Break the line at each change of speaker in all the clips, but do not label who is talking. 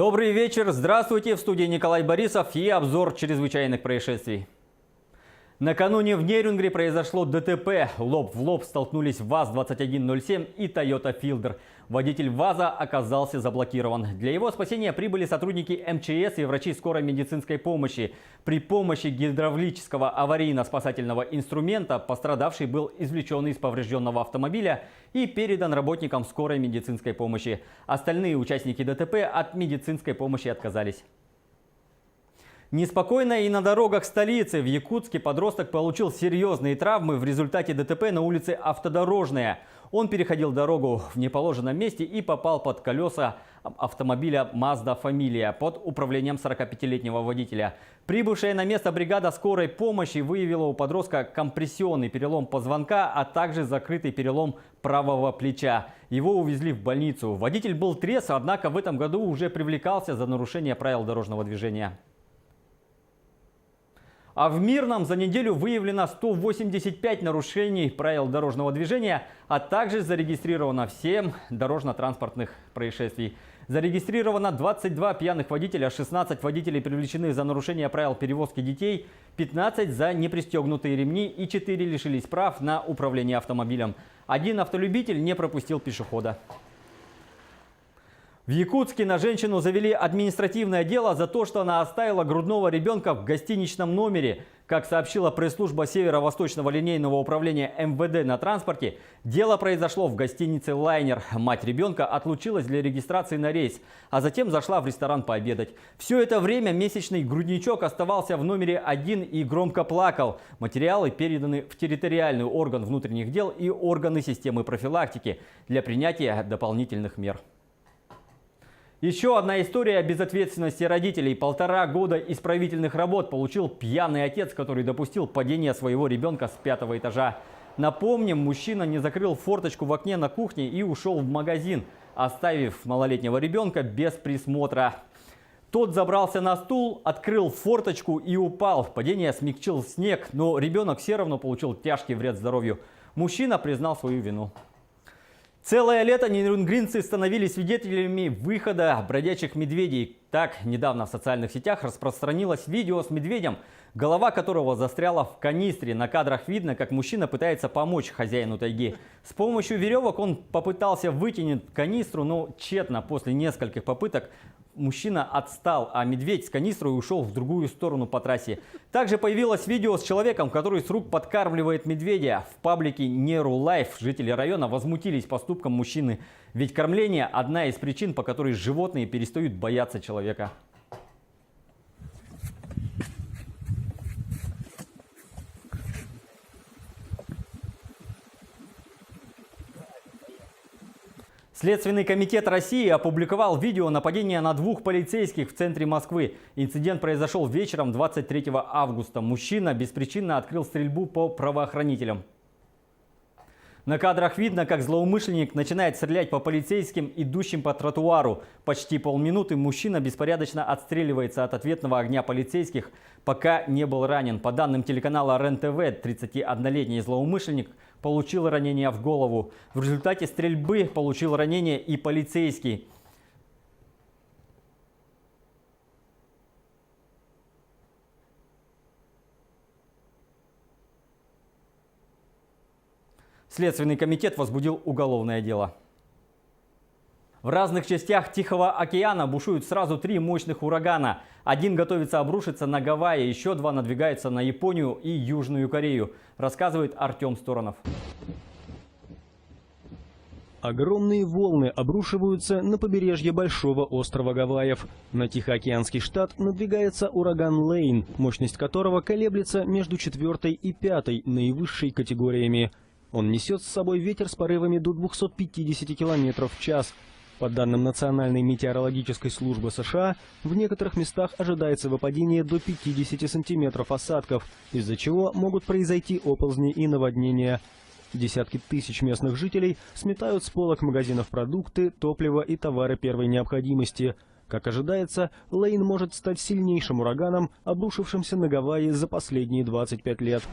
Добрый вечер. Здравствуйте. В студии Николай Борисов и обзор чрезвычайных происшествий. Накануне в Нерюнгри произошло ДТП. Лоб в лоб столкнулись ВАЗ-2107 и Toyota Fielder. Водитель ВАЗа оказался заблокирован. Для его спасения прибыли сотрудники МЧС и врачи скорой медицинской помощи. При помощи гидравлического аварийно-спасательного инструмента пострадавший был извлечен из поврежденного автомобиля и передан работникам скорой медицинской помощи. Остальные участники ДТП от медицинской помощи отказались. Неспокойно и на дорогах столицы. В Якутске подросток получил серьезные травмы в результате ДТП на улице Автодорожная. Он переходил дорогу в неположенном месте и попал под колеса автомобиля Mazda Familia под управлением 45-летнего водителя. Прибывшая на место бригада скорой помощи выявила у подростка компрессионный перелом позвонка, а также закрытый перелом правого плеча. Его увезли в больницу. Водитель был трезв, однако в этом году уже привлекался за нарушение правил дорожного движения. А в Мирном за неделю выявлено 185 нарушений правил дорожного движения, а также зарегистрировано 7 дорожно-транспортных происшествий. Зарегистрировано 22 пьяных водителя, 16 водителей привлечены за нарушение правил перевозки детей, 15 за непристегнутые ремни и 4 лишились прав на управление автомобилем. Один автолюбитель не пропустил пешехода. В Якутске на женщину завели административное дело за то, что она оставила грудного ребенка в гостиничном номере. Как сообщила пресс-служба Северо-Восточного линейного управления МВД на транспорте, дело произошло в гостинице «Лайнер». Мать ребенка отлучилась для регистрации на рейс, а затем зашла в ресторан пообедать. Все это время месячный грудничок оставался в номере один и громко плакал. Материалы переданы в территориальный орган внутренних дел и органы системы профилактики для принятия дополнительных мер. Еще одна история о безответственности родителей. 1,5 года исправительных работ получил пьяный отец, который допустил падение своего ребенка с 5-го этажа. Напомним, мужчина не закрыл форточку в окне на кухне и ушел в магазин, оставив малолетнего ребенка без присмотра. Тот забрался на стул, открыл форточку и упал. Падение смягчил снег, но ребенок все равно получил тяжкий вред здоровью. Мужчина признал свою вину. Целое лето нерюнгринцы становились свидетелями выхода бродячих медведей. Так, недавно в социальных сетях распространилось видео с медведем, голова которого застряла в канистре. На кадрах видно, как мужчина пытается помочь хозяину тайги. С помощью веревок он попытался вытянуть канистру, но тщетно. После нескольких попыток мужчина отстал, а медведь с канистрой ушел в другую сторону по трассе. Также появилось видео с человеком, который с рук подкармливает медведя. В паблике Неру Лайф жители района возмутились поступком мужчины. Ведь кормление – одна из причин, по которой животные перестают бояться человека. Следственный комитет России опубликовал видео нападения на 2 полицейских в центре Москвы. Инцидент произошел вечером 23 августа. Мужчина беспричинно открыл стрельбу по правоохранителям. На кадрах видно, как злоумышленник начинает стрелять по полицейским, идущим по тротуару. Почти полминуты мужчина беспорядочно отстреливается от ответного огня полицейских, пока не был ранен. По данным телеканала РЕН-ТВ, 31-летний злоумышленник получил ранение в голову. В результате стрельбы получил ранение и полицейский. Следственный комитет возбудил уголовное дело. В разных частях Тихого океана бушуют сразу 3 мощных урагана. Один готовится обрушиться на Гавайи, еще 2 надвигаются на Японию и Южную Корею, рассказывает Артем Сторонов.
Огромные волны обрушиваются на побережье большого острова Гавайев. На Тихоокеанский штат надвигается ураган Лейн, мощность которого колеблется между 4-й и 5-й наивысшей категориями. Он несет с собой ветер с порывами до 250 км в час. По данным Национальной метеорологической службы США, в некоторых местах ожидается выпадение до 50 сантиметров осадков, из-за чего могут произойти оползни и наводнения. Десятки тысяч местных жителей сметают с полок магазинов продукты, топливо и товары первой необходимости. Как ожидается, Лейн может стать сильнейшим ураганом, обрушившимся на Гавайи за последние 25 лет.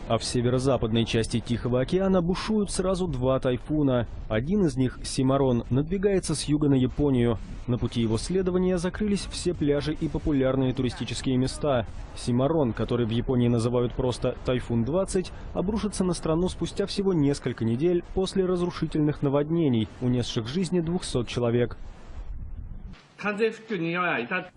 А в северо-западной части Тихого океана бушуют сразу два тайфуна. Один из них, Симарон, надвигается с юга на Японию. На пути его следования закрылись все пляжи и популярные туристические места. Симарон, который в Японии называют просто «Тайфун-20», обрушится на страну спустя всего несколько недель после разрушительных наводнений, унесших жизни 200 человек.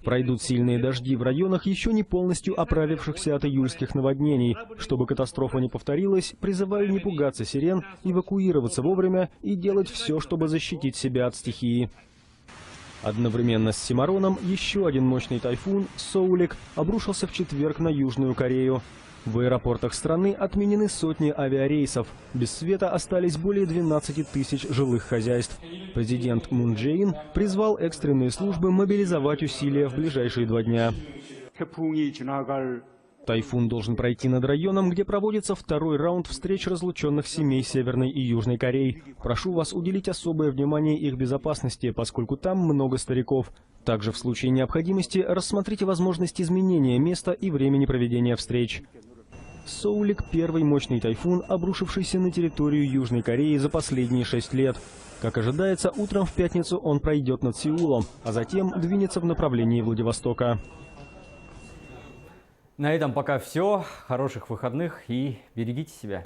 Пройдут сильные дожди в районах, еще не полностью оправившихся от июльских наводнений. Чтобы катастрофа не повторилась, призываю не пугаться сирен, эвакуироваться вовремя и делать все, чтобы защитить себя от стихии. Одновременно с Симароном еще один мощный тайфун, Соулик, обрушился в четверг на Южную Корею. В аэропортах страны отменены сотни авиарейсов. Без света остались более 12 тысяч жилых хозяйств. Президент Мун Чжэ Ин призвал экстренные службы мобилизовать усилия в ближайшие 2 дня. Тайфун должен пройти над районом, где проводится второй раунд встреч разлученных семей Северной и Южной Кореи. Прошу вас уделить особое внимание их безопасности, поскольку там много стариков. Также в случае необходимости рассмотрите возможность изменения места и времени проведения встреч. Соулик – первый мощный тайфун, обрушившийся на территорию Южной Кореи за последние 6 лет. Как ожидается, утром в пятницу он пройдет над Сеулом, а затем двинется в направлении Владивостока.
На этом пока все. Хороших выходных и берегите себя.